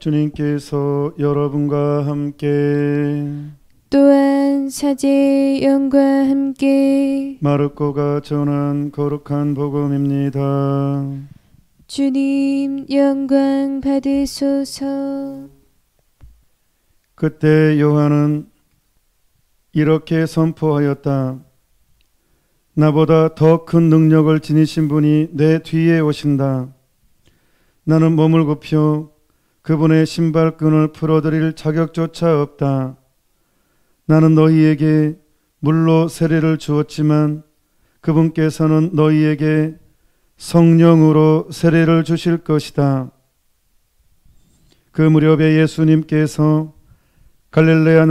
주님께서 여러분과 함께 또한 사제의 영과 함께 마르코가 전한 거룩한 복음입니다. 주님 영광 받으소서. 그때 요한은 이렇게 선포하였다. 나보다 더 큰 능력을 지니신 분이 내 뒤에 오신다. 나는 몸을 굽혀 그분의 신발끈을 풀어드릴 자격조차 없다. 나는 너희에게 물로 세례를 주었지만 그분께서는 너희에게 성령으로 세례를 주실 것이다. 그 무렵에 예수님께서 갈릴레아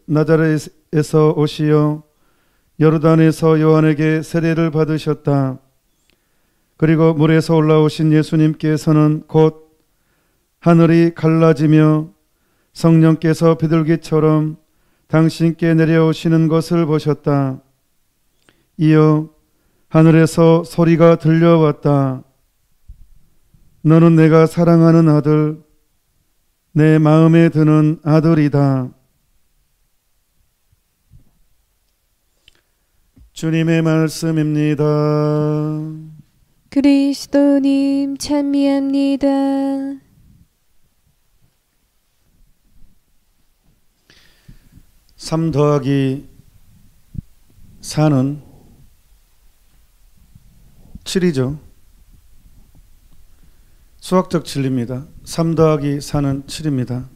나자렛에서 오시어 요르단에서 요한에게 세례를 받으셨다. 그리고 물에서 올라오신 예수님께서는 곧 하늘이 갈라지며 성령께서 비둘기처럼 당신께 내려오시는 것을 보셨다. 이어 하늘에서 소리가 들려왔다. 너는 내가 사랑하는 아들, 내 마음에 드는 아들이다. 주님의 말씀입니다. 그리스도님 찬미합니다. 3 더하기 4는 7이죠. 수학적 진리입니다. 3 더하기 4는 7입니다.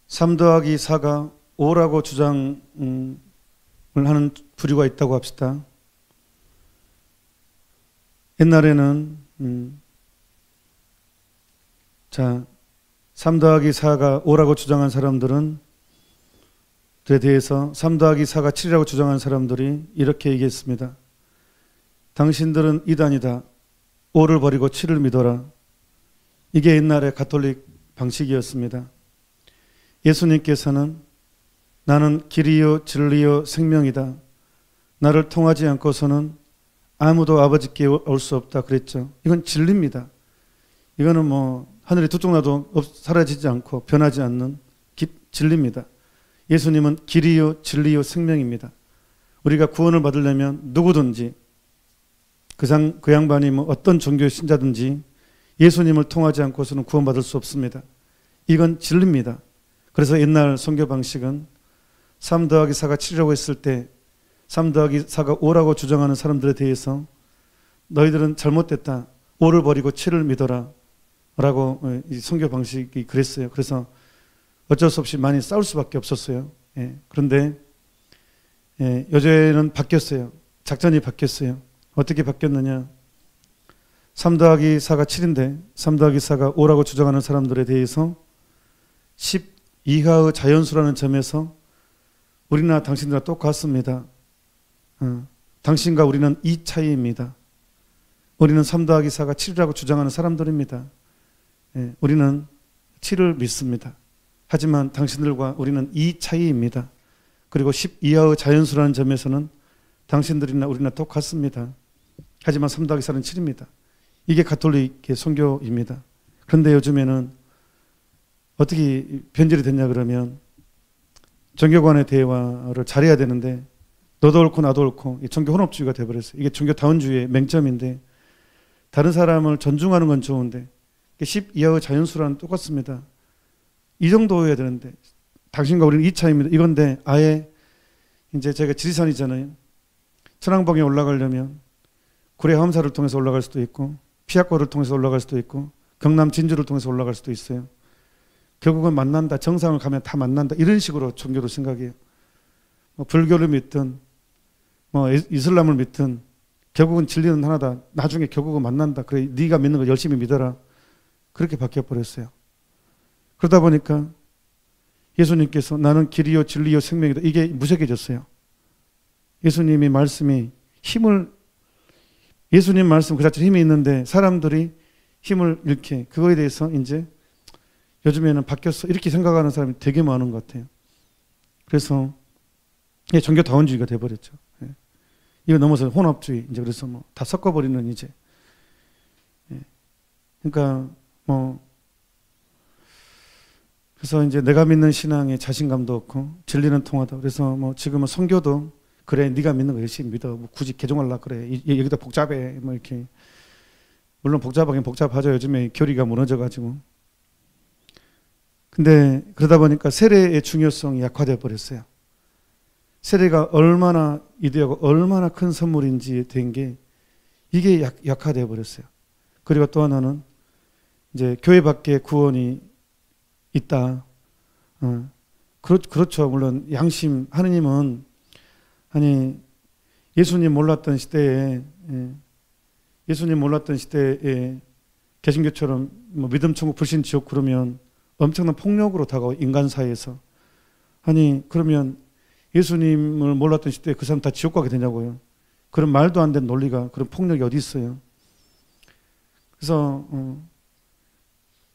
3 더하기 4가 5라고 주장을 하는 부류가 있다고 합시다. 옛날에는 3 더하기 4가 5라고 주장한 사람들은 그에 대해서 3 더하기 4가 7이라고 주장한 사람들이 이렇게 얘기했습니다. 당신들은 이단이다. 5를 버리고 7을 믿어라. 이게 옛날의 가톨릭 방식이었습니다. 예수님께서는 나는 길이요 진리요 생명이다. 나를 통하지 않고서는 아무도 아버지께 올 수 없다 그랬죠. 이건 진리입니다. 이거는 하늘에 두 쪽 나도 사라지지 않고 변하지 않는 진리입니다. 예수님은 길이요 진리요 생명입니다. 우리가 구원을 받으려면 누구든지 그 양반이 어떤 종교의 신자든지 예수님을 통하지 않고서는 구원받을 수 없습니다. 이건 진리입니다. 그래서 옛날 선교 방식은 3 더하기 4가 7이라고 했을 때 3 더하기 4가 5라고 주장하는 사람들에 대해서 너희들은 잘못됐다. 5를 버리고 7을 믿어라. 라고 이 선교 방식이 그랬어요. 그래서 어쩔 수 없이 많이 싸울 수밖에 없었어요. 그런데 요새는 바뀌었어요. 작전이 바뀌었어요. 어떻게 바뀌었느냐. 3 더하기 4가 7인데 3 더하기 4가 5라고 주장하는 사람들에 대해서 10 이하의 자연수라는 점에서 우리나 당신들과 똑같습니다. 당신과 우리는 이 차이입니다. 우리는 3 더하기 4가 7이라고 주장하는 사람들입니다. 우리는 7을 믿습니다. 하지만 당신들과 우리는 이 차이입니다. 그리고 10 이하의 자연수라는 점에서는 당신들이나 우리나 똑같습니다. 하지만 3 더하기 4는 7입니다. 이게 가톨릭의 선교입니다. 그런데 요즘에는 어떻게 변질이 됐냐 그러면 종교 간의 대화를 잘해야 되는데 너도 옳고 나도 옳고 종교 혼합주의가 돼버렸어요. 이게 종교다운주의의 맹점인데 다른 사람을 존중하는 건 좋은데 10 이하의 자연수라는 똑같습니다. 이 정도여야 되는데 당신과 우리는 이 차이입니다. 이건데 아예 이제 제가 지리산이잖아요. 천왕봉에 올라가려면 구례 함사를 통해서 올라갈 수도 있고 피악고를 통해서 올라갈 수도 있고 경남 진주를 통해서 올라갈 수도 있어요. 결국은 만난다. 정상을 가면 다 만난다. 이런 식으로 종교도 생각해요. 불교를 믿든 이슬람을 믿든 결국은 진리는 하나다. 나중에 결국은 만난다. 그래 네가 믿는 거 열심히 믿어라. 그렇게 바뀌어버렸어요. 그러다 보니까 예수님께서 나는 길이요 진리요 생명이다. 이게 무색해졌어요. 예수님의 말씀이 예수님 말씀 그 자체로 힘이 있는데 사람들이 힘을 잃게 그거에 대해서 이제 요즘에는 바뀌었어 이렇게 생각하는 사람이 되게 많은 것 같아요. 그래서 종교다운주의가 돼버렸죠. 이거 넘어서 혼합주의 이제 그래서 다 섞어버리는 이제 그러니까 그래서 이제 내가 믿는 신앙에 자신감도 없고 진리는 통하다. 그래서 뭐 지금은 선교도 그래 네가 믿는 거 열심히 믿어. 뭐 굳이 개종하려 그래. 여기다 복잡해. 뭐 이렇게. 물론 복잡하긴 복잡하죠. 요즘에 교리가 무너져 가지고. 근데 그러다 보니까 세례의 중요성이 약화되어 버렸어요. 세례가 얼마나 이되고 얼마나 큰 선물인지 된 게 이게 약화되어 버렸어요. 그리고 또 하나는 이제 교회 밖에 구원이 있다. 그렇죠. 물론 양심 하느님은 아니 예수님 몰랐던 시대에 개신교처럼 뭐 믿음 천국 불신 지옥 그러면 엄청난 폭력으로 다가와 인간 사이에서 아니 그러면 예수님을 몰랐던 시대에 그 사람 다 지옥 가게 되냐고요. 그런 말도 안 되는 논리가 그런 폭력이 어디 있어요. 그래서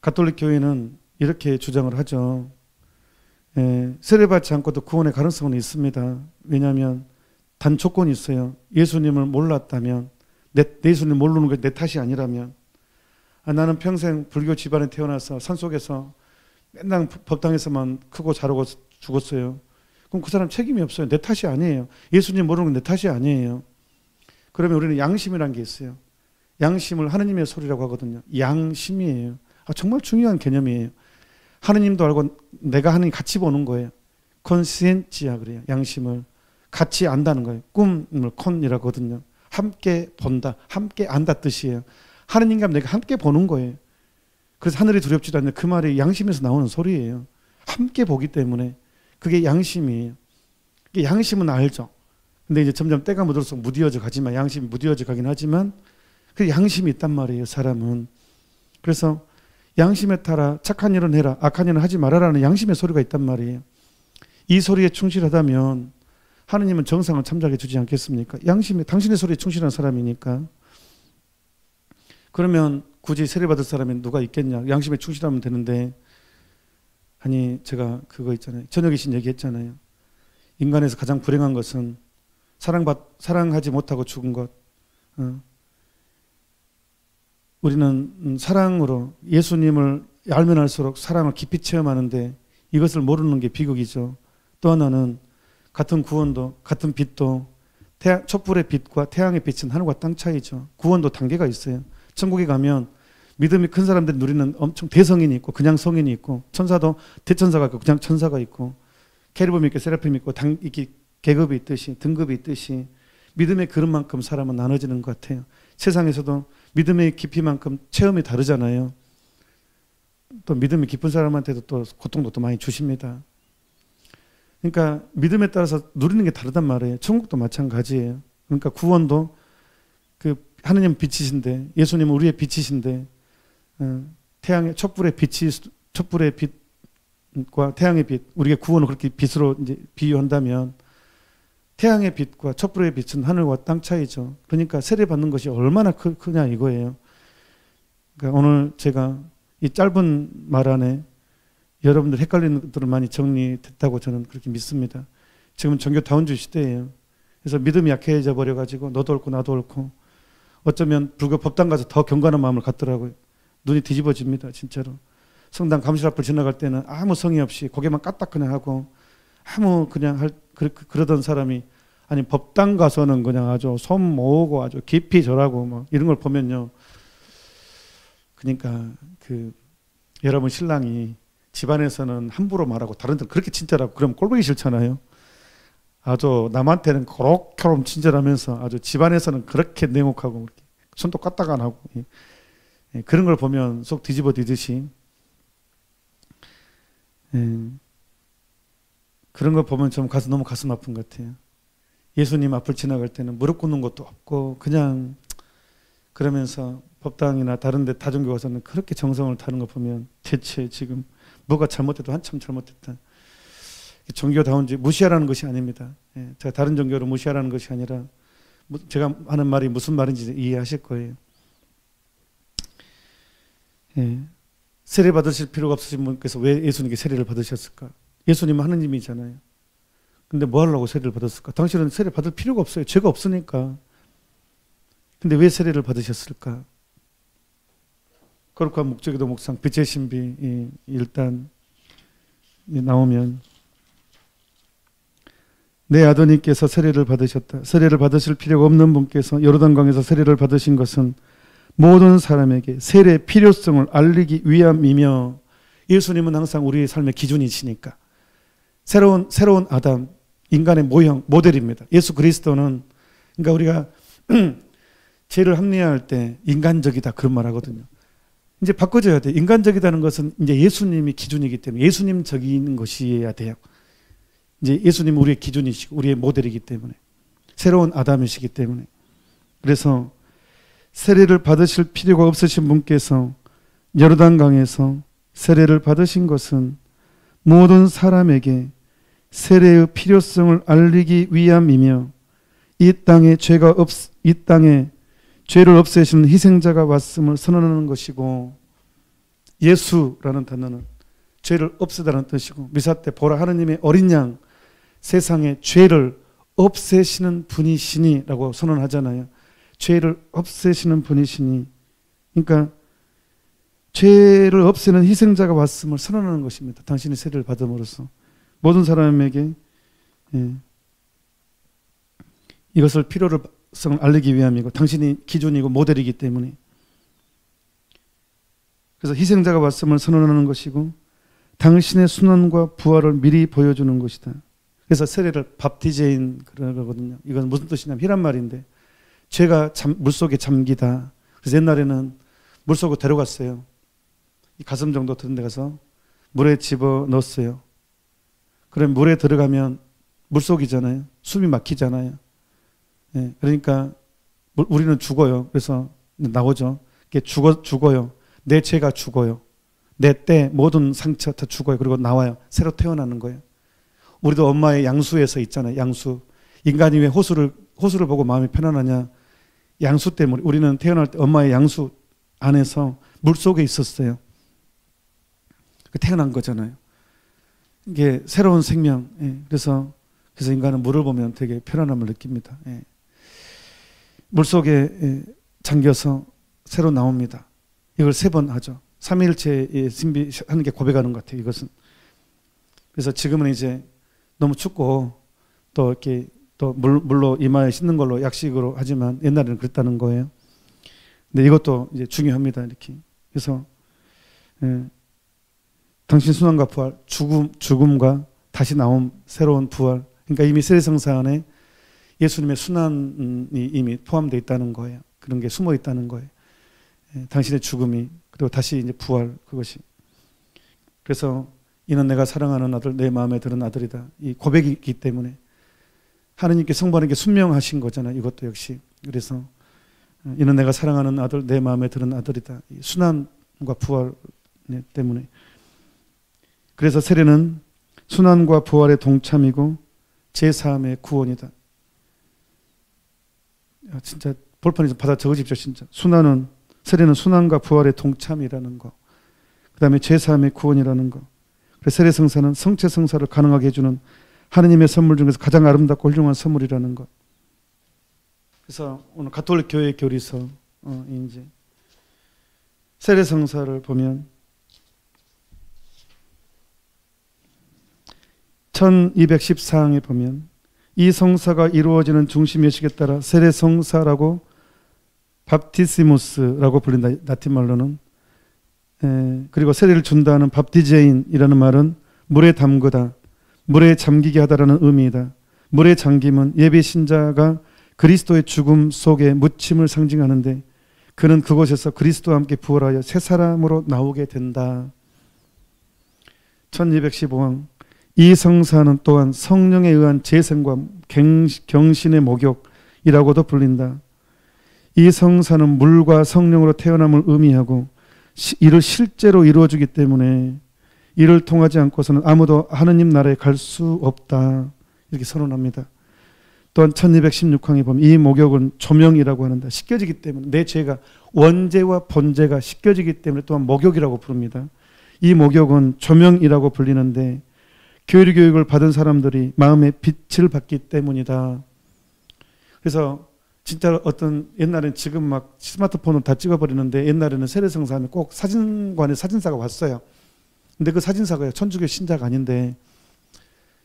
가톨릭 교회는 이렇게 주장을 하죠. 세례받지 않고도 구원의 가능성은 있습니다. 왜냐하면 단 조건이 있어요. 예수님을 몰랐다면 내 예수님 모르는 게 내 탓이 아니라면 나는 평생 불교 집안에 태어나서 산속에서 맨날 법당에서만 크고 자라고 죽었어요. 그럼 그 사람 책임이 없어요. 내 탓이 아니에요. 예수님 모르는 건 내 탓이 아니에요. 그러면 우리는 양심이라는 게 있어요. 양심을 하느님의 소리라고 하거든요. 양심이에요. 정말 중요한 개념이에요. 하느님도 알고 내가 하느님 같이 보는 거예요. 콘시엔티아 그래요. 양심을 같이 안다는 거예요. 꿈을 콘이라고 하거든요. 함께 본다, 함께 안다 뜻이에요. 하느님과 내가 함께 보는 거예요. 그래서 하늘이 두렵지도 않냐. 그 말이 양심에서 나오는 소리예요. 함께 보기 때문에 그게 양심이에요. 양심은 알죠. 근데 이제 점점 때가 묻을수록 무뎌져 가지만 양심이 무뎌져 가긴 하지만 그 양심이 있단 말이에요. 사람은. 그래서 양심에 따라 착한 일은 해라, 악한 일은 하지 말아라는 양심의 소리가 있단 말이에요. 이 소리에 충실하다면 하느님은 정상을 참작해 주지 않겠습니까? 양심에 당신의 소리에 충실한 사람이니까. 그러면 굳이 세례받을 사람이 누가 있겠냐? 양심에 충실하면 되는데 아니 제가 그거 있잖아요. 저녁에 신 얘기했잖아요. 인간에서 가장 불행한 것은 사랑하지 못하고 죽은 것. 우리는 사랑으로 예수님을 알면 알수록 사랑을 깊이 체험하는데 이것을 모르는 게 비극이죠. 또 하나는 같은 구원도 같은 빛도 촛불의 빛과 태양의 빛은 하늘과 땅 차이죠. 구원도 단계가 있어요. 천국에 가면 믿음이 큰 사람들이 누리는 엄청 대성인이 있고 그냥 성인이 있고 천사도 대천사가 있고 그냥 천사가 있고 케르빔이 있고 세라핌이 있고 이렇게 계급이 있듯이 등급이 있듯이 믿음의 그릇만큼 사람은 나눠지는 것 같아요. 세상에서도 믿음의 깊이만큼 체험이 다르잖아요. 또 믿음이 깊은 사람한테도 또 고통도 또 많이 주십니다. 그러니까 믿음에 따라서 누리는 게 다르단 말이에요. 천국도 마찬가지예요. 그러니까 구원도 그 하느님 빛이신데 예수님은 우리의 빛이신데 태양의 촛불의 빛과 태양의 빛, 우리의 구원을 그렇게 빛으로 이제 비유한다면 태양의 빛과 촛불의 빛은 하늘과 땅 차이죠. 그러니까 세례 받는 것이 얼마나 크냐 이거예요. 그러니까 오늘 제가 이 짧은 말 안에 여러분들 헷갈리는 것들은 많이 정리됐다고 저는 그렇게 믿습니다. 지금 종교 다운주의 시대예요. 그래서 믿음이 약해져 버려가지고 너도 옳고 나도 옳고 어쩌면 불교 법당 가서 더 경건한 마음을 갖더라고요. 눈이 뒤집어집니다. 진짜로. 성당 감실 앞을 지나갈 때는 아무 성의 없이 고개만 까딱 그냥 하고 아무 그냥 그러던 사람이 아니 법당 가서는 그냥 아주 손 모으고 아주 깊이 절하고 뭐 이런 걸 보면요. 그러니까 그 여러분 신랑이 집안에서는 함부로 말하고 다른 데는 그렇게 친절하고 그럼 꼴보기 싫잖아요. 아주 남한테는 그렇게 친절하면서 아주 집안에서는 그렇게 냉혹하고 손도 까딱 안 하고 그런 걸 보면 속 뒤집어 뒤듯이 그런 걸 보면 좀 너무 가슴 아픈 것 같아요. 예수님 앞을 지나갈 때는 무릎 꿇는 것도 없고 그냥 그러면서 법당이나 다른 데 다종교 가서는 그렇게 정성을 다하는 거 보면 대체 지금 뭐가 잘못돼도 한참 잘못됐다. 종교다운지 무시하라는 것이 아닙니다. 제가 다른 종교를 무시하라는 것이 아니라 제가 하는 말이 무슨 말인지 이해하실 거예요. 세례 받으실 필요가 없으신 분께서 왜 예수님께 세례를 받으셨을까? 예수님은 하느님이잖아요. 근데 뭐 하려고 세례를 받았을까? 당신은 세례 받을 필요가 없어요. 죄가 없으니까. 근데 왜 세례를 받으셨을까? 거룩한 목적이도 묵상, 빛의 신비, 일단 나오면 내 아드님께서 세례를 받으셨다. 세례를 받으실 필요가 없는 분께서 요르단강에서 세례를 받으신 것은 모든 사람에게 세례의 필요성을 알리기 위함이며, 예수님은 항상 우리의 삶의 기준이시니까 새로운 아담, 인간의 모형, 모델입니다. 예수 그리스도는, 그러니까 우리가 죄를 합리화할 때 인간적이다 그런 말 하거든요. 이제 바꿔줘야 돼. 인간적이다는 것은 이제 예수님이 기준이기 때문에 예수님적인 것이어야 돼요. 이제 예수님은 우리의 기준이시고 우리의 모델이기 때문에, 새로운 아담이시기 때문에. 그래서 세례를 받으실 필요가 없으신 분께서 요르단강에서 세례를 받으신 것은 모든 사람에게 세례의 필요성을 알리기 위함이며, 이 땅에 죄를 없애시는 희생자가 왔음을 선언하는 것이고, 예수라는 단어는 죄를 없애다는 뜻이고, 미사 때 보라 하느님의 어린 양, 세상의 죄를 없애시는 분이시니라고 선언하잖아요. 죄를 없애시는 분이시니, 그러니까 죄를 없애는 희생자가 왔음을 선언하는 것입니다. 당신이 세례를 받음으로써 모든 사람에게 이것을 필요성을 알리기 위함이고, 당신이 기준이고 모델이기 때문에, 그래서 희생자가 왔음을 선언하는 것이고, 당신의 순환과 부활을 미리 보여주는 것이다. 그래서 세례를 밥티제인 그러거든요. 이건 무슨 뜻이냐면 희란 말인데, 죄가 물속에 잠기다. 그래서 옛날에는 물속으로 데려갔어요. 이 가슴 정도 되는 데 가서 물에 집어 넣었어요. 그럼 물에 들어가면 물속이잖아요. 숨이 막히잖아요. 예, 그러니까 우리는 죽어요. 그래서 나오죠. 죽어요. 내 죄가 죽어요. 내 때 모든 상처 다 죽어요. 그리고 나와요. 새로 태어나는 거예요. 우리도 엄마의 양수에서 있잖아요. 양수. 인간이 왜 호수를 보고 마음이 편안하냐? 양수 때문에. 우리는 태어날 때 엄마의 양수 안에서 물속에 있었어요. 태어난 거잖아요. 이게 새로운 생명. 예. 그래서 인간은 물을 보면 되게 편안함을 느낍니다. 예. 물속에 잠겨서 새로 나옵니다. 이걸 3번 하죠. 삼위일체의 신비하는 게 고백하는 것 같아요. 이것은. 그래서 지금은 이제 너무 춥고 또 이렇게 또 물로 이마에 씻는 걸로 약식으로 하지만 옛날에는 그랬다는 거예요. 근데 이것도 이제 중요합니다. 이렇게. 그래서 당신 순환과 부활, 죽음과 다시 나옴, 새로운 부활. 그러니까 이미 세례성사 안에 예수님의 순환이 이미 포함되어 있다는 거예요. 그런 게 숨어 있다는 거예요. 당신의 죽음이, 그리고 다시 이제 부활, 그것이. 그래서 이는 내가 사랑하는 아들, 내 마음에 드는 아들이다. 이 고백이기 때문에 하느님께 성부하나님께 순명하신 거잖아요. 이것도 역시. 그래서 이는 내가 사랑하는 아들, 내 마음에 드는 아들이다. 이 순환과 부활 때문에. 그래서 세례는 순환과 부활의 동참이고 제3의 구원이다. 진짜 볼판에 좀 받아 적어집시오. 진짜. 세례는 순환과 부활의 동참이라는 거. 그 다음에 제3의 구원이라는 거. 그래서 세례성사는 성체성사를 가능하게 해주는 하느님의 선물 중에서 가장 아름답고 훌륭한 선물이라는 것. 그래서 오늘 가톨릭 교회 교리서 이제 세례성사를 보면 1214항에 보면 이 성사가 이루어지는 중심의식에 따라 세례성사라고 밥티시무스라고 불린다. 라틴 말로는. 그리고 세례를 준다는 밥디제인이라는 말은 물에 담그다, 물에 잠기게 하다라는 의미이다. 물에 잠김은 예비 신자가 그리스도의 죽음 속에 묻힘을 상징하는데, 그는 그곳에서 그리스도와 함께 부활하여 새 사람으로 나오게 된다. 1215항 이 성사는 또한 성령에 의한 재생과 경신의 목욕이라고도 불린다. 이 성사는 물과 성령으로 태어남을 의미하고 이를 실제로 이루어주기 때문에 이를 통하지 않고서는 아무도 하느님 나라에 갈 수 없다. 이렇게 선언합니다. 또한 1216항에 보면 이 목욕은 조명이라고 하는다. 씻겨지기 때문에 내 죄가 원죄와 본죄가 씻겨지기 때문에 또한 목욕이라고 부릅니다. 이 목욕은 조명이라고 불리는데 교리교육을 받은 사람들이 마음의 빛을 받기 때문이다. 그래서 진짜 어떤 옛날엔 지금 막 스마트폰을 다 찍어버리는데 옛날에는 세례성사하면 꼭 사진관에 사진사가 왔어요. 근데 그 사진사가요, 천주교 신자가 아닌데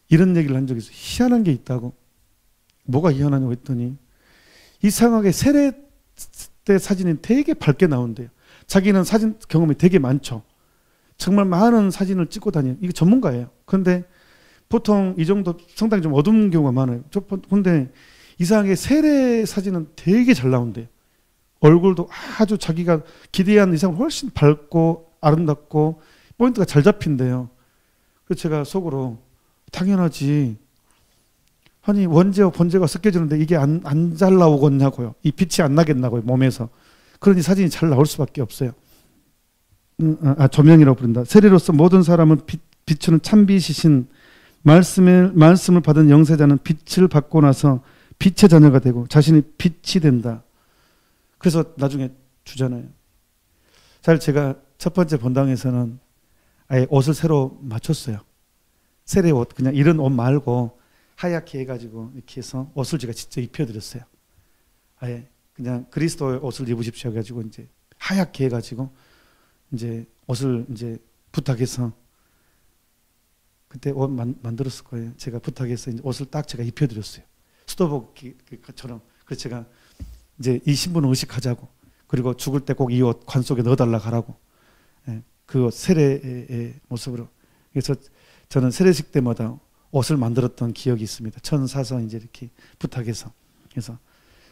이런 얘기를 한 적이 있어요. 희한한 게 있다고. 뭐가 희한하냐고 했더니 이상하게 세례 때 사진이 되게 밝게 나온대요. 자기는 사진 경험이 되게 많죠. 정말 많은 사진을 찍고 다니는, 이게 전문가예요. 그런데 보통 이 정도 상당히 좀 어두운 경우가 많아요. 근데 이상하게 세례 사진은 되게 잘 나온대요. 얼굴도 아주 자기가 기대한 이상 훨씬 밝고 아름답고 포인트가 잘 잡힌대요. 그래서 제가 속으로 당연하지. 아니 원죄와 본죄가 섞여지는데 이게 안 잘 나오겠냐고요. 이 빛이 안 나겠냐고요, 몸에서. 그러니 사진이 잘 나올 수밖에 없어요. 조명이라고 부른다. 세례로서 모든 사람은 비추는 참빛이신 말씀을 받은 영세자는 빛을 받고 나서 빛의 자녀가 되고 자신이 빛이 된다. 그래서 나중에 주잖아요. 사실 제가 첫 번째 본당에서는 아예 옷을 새로 맞췄어요. 세례 옷, 그냥 이런 옷 말고 하얗게 해가지고 이렇게 해서 옷을 제가 직접 입혀드렸어요. 아예 그냥 그리스도의 옷을 입으십시오 해가지고 이제 하얗게 해가지고 이제 옷을 이제 부탁해서, 그때 옷 만들었을 거예요. 제가 부탁해서 이제 옷을 딱 제가 입혀드렸어요. 수도복처럼. 그래서 제가 이제 이 신분을 의식하자고, 그리고 죽을 때 꼭 이 옷 관 속에 넣어달라 가라고. 예, 그 세례의 모습으로. 그래서 저는 세례식 때마다 옷을 만들었던 기억이 있습니다. 천 사서 이제 이렇게 부탁해서. 그래서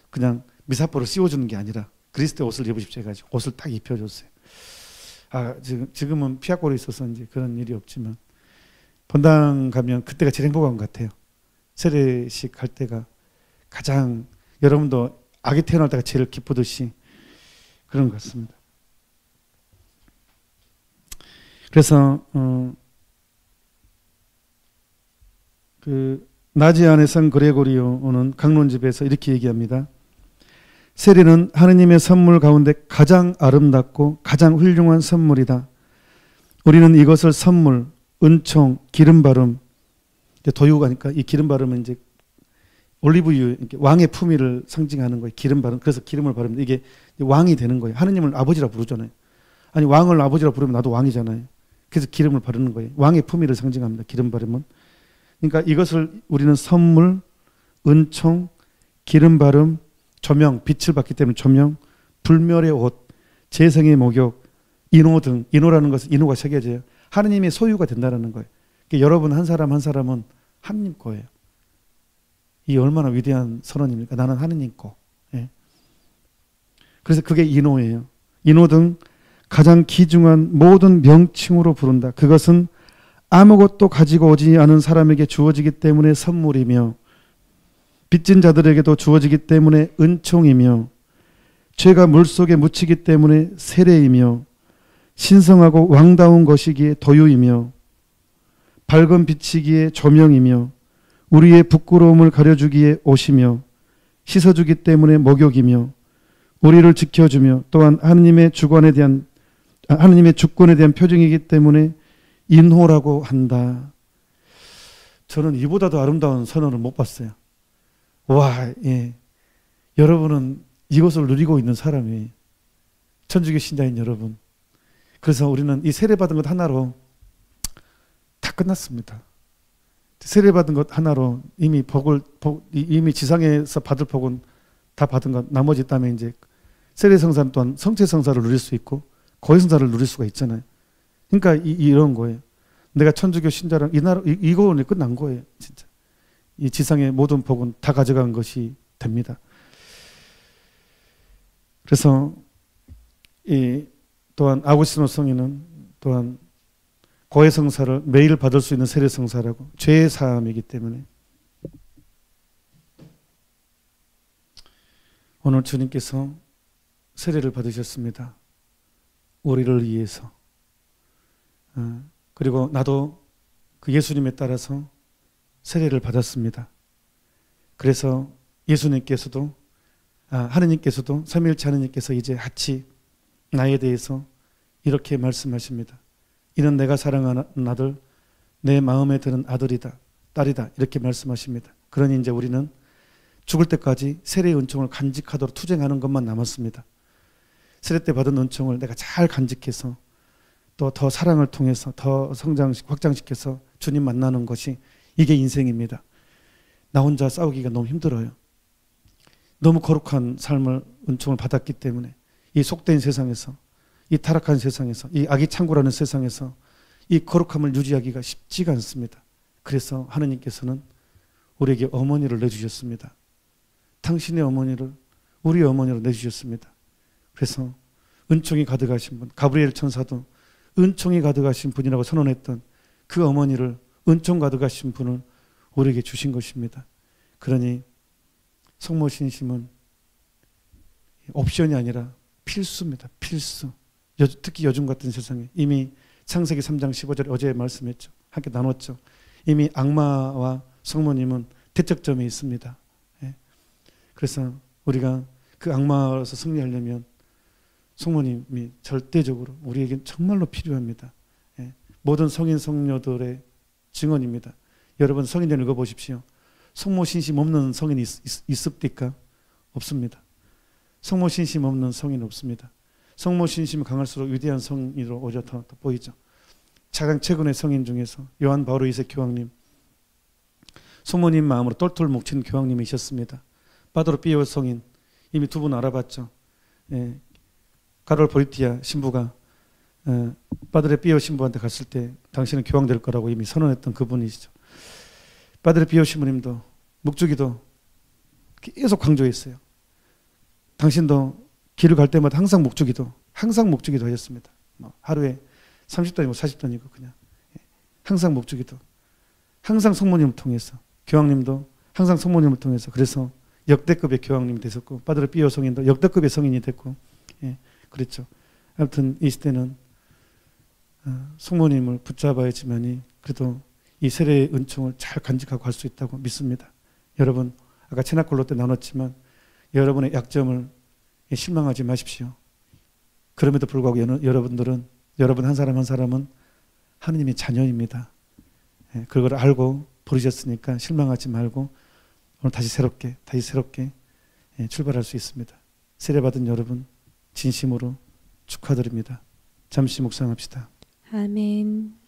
그냥 미사포를 씌워주는 게 아니라 그리스도의 옷을 입으십시오 해가지고 옷을 딱 입혀줬어요. 지금은 피아골이 있어서 이제 그런 일이 없지만 본당 가면 그때가 제일 행복한 것 같아요. 세례식 할 때가 가장, 여러분도 아기 태어날 때가 제일 기쁘듯이 그런 것 같습니다. 그래서 그 나지안의 성 그레고리오는 강론집에서 이렇게 얘기합니다. 세례는 하느님의 선물 가운데 가장 아름답고 가장 훌륭한 선물이다. 우리는 이것을 선물, 은총, 기름바름, 도유가니까 이 기름바름은 이제 올리브유, 왕의 품위를 상징하는 거예요. 기름바름. 그래서 기름을 바르면 이게 왕이 되는 거예요. 하느님을 아버지라 부르잖아요. 아니 왕을 아버지라 부르면 나도 왕이잖아요. 그래서 기름을 바르는 거예요. 왕의 품위를 상징합니다. 기름 바름은. 그러니까 이것을 우리는 선물, 은총, 기름 바름, 조명, 빛을 받기 때문에 조명, 불멸의 옷, 재성의 목욕, 인호 등, 인호라는 것은 인호가 새겨져요. 하느님의 소유가 된다는 거예요. 그러니까 여러분 한 사람 한 사람은 하느님 거예요. 이 얼마나 위대한 선언입니까? 나는 하느님 거. 예. 그래서 그게 인호예요. 인호 등 가장 귀중한 모든 명칭으로 부른다. 그것은 아무것도 가지고 오지 않은 사람에게 주어지기 때문에 선물이며 빚진 자들에게도 주어지기 때문에 은총이며 죄가 물속에 묻히기 때문에 세례이며 신성하고 왕다운 것이기에 도유이며 밝은 빛이기에 조명이며 우리의 부끄러움을 가려주기에 옷이며 씻어주기 때문에 목욕이며 우리를 지켜주며 또한 하느님의 주권에 대한 표징이기 때문에 인호라고 한다. 저는 이보다도 아름다운 선언을 못 봤어요. 와, 예. 여러분은 이것을 누리고 있는 사람이 천주교 신자인 여러분. 그래서 우리는 이 세례받은 것 하나로 다 끝났습니다. 세례받은 것 하나로 이미 이미 지상에서 받을 복은 다 받은 것, 나머지 있다면 이제 세례성사 또한 성체성사를 누릴 수 있고 고해성사를 누릴 수가 있잖아요. 그러니까 이런 거예요. 내가 천주교 신자랑 이거는 끝난 거예요. 진짜. 이 지상의 모든 복은 다 가져간 것이 됩니다. 그래서 또한 아구스티노 성인은 또한 고해성사를 매일 받을 수 있는 세례성사라고, 죄의 사함이기 때문에. 오늘 주님께서 세례를 받으셨습니다. 우리를 위해서. 그리고 나도 그 예수님에 따라서 세례를 받았습니다. 그래서 예수님께서도 하느님께서도 삼위일체 하느님께서 이제 같이 나에 대해서 이렇게 말씀하십니다. 이는 내가 사랑하는 아들, 내 마음에 드는 아들이다, 딸이다, 이렇게 말씀하십니다. 그러니 이제 우리는 죽을 때까지 세례의 은총을 간직하도록 투쟁하는 것만 남았습니다. 세례 때 받은 은총을 내가 잘 간직해서 또 더 사랑을 통해서 더 확장시켜서 주님 만나는 것이 이게 인생입니다. 나 혼자 싸우기가 너무 힘들어요. 너무 거룩한 삶을 은총을 받았기 때문에 이 속된 세상에서, 이 타락한 세상에서, 이 악이 창고라는 세상에서 이 거룩함을 유지하기가 쉽지가 않습니다. 그래서 하느님께서는 우리에게 어머니를 내주셨습니다. 당신의 어머니를 우리 어머니로 내주셨습니다. 그래서 은총이 가득하신 분, 가브리엘 천사도 은총이 가득하신 분이라고 선언했던 그 어머니를, 은총 가득하신 분을 우리에게 주신 것입니다. 그러니 성모 신심은 옵션이 아니라 필수입니다. 필수. 특히 요즘 같은 세상에 이미 창세기 3장 15절에 어제 말씀했죠. 함께 나눴죠. 이미 악마와 성모님은 대척점에 있습니다. 예. 그래서 우리가 그 악마로서 승리하려면 성모님이 절대적으로 우리에게 정말로 필요합니다. 예. 모든 성인 성녀들의 증언입니다. 여러분 성인들 읽어보십시오. 성모 신심 없는 성인이 있습니까? 없습니다. 성모 신심 없는 성인 없습니다. 성모 신심이 강할수록 위대한 성인으로 오히려 더 보이죠. 가장 최근의 성인 중에서 요한 바오로 2세 교황님, 성모님 마음으로 똘똘 뭉친 교황님이셨습니다. 바도로 삐오 성인, 이미 두 분 알아봤죠. 예. 가롤 보리티아 신부가 바드레 삐오 신부한테 갔을 때 당신은 교황 될 거라고 이미 선언했던 그분이시죠. 바드레 삐오 신부님도 묵주기도 계속 강조했어요. 당신도 길을 갈 때마다 항상 묵주기도 하셨습니다. 하루에 30단이고 40단이고 그냥 항상 묵주기도, 항상 성모님을 통해서, 교황님도 항상 성모님을 통해서. 그래서 역대급의 교황님이 되셨고 바드레 삐오 성인도 역대급의 성인이 됐고, 그랬죠. 아무튼 이 시대는 성모님을 붙잡아야지만이 그래도 이 세례의 은총을 잘 간직하고 갈 수 있다고 믿습니다. 여러분 아까 체나콜로 때 나눴지만 여러분의 약점을 실망하지 마십시오. 그럼에도 불구하고 여러분들은, 여러분 한 사람 한 사람은 하느님의 자녀입니다. 그걸 알고 부르셨으니까 실망하지 말고 오늘 다시 새롭게 출발할 수 있습니다. 세례받은 여러분 진심으로 축하드립니다. 잠시 묵상합시다. 아멘.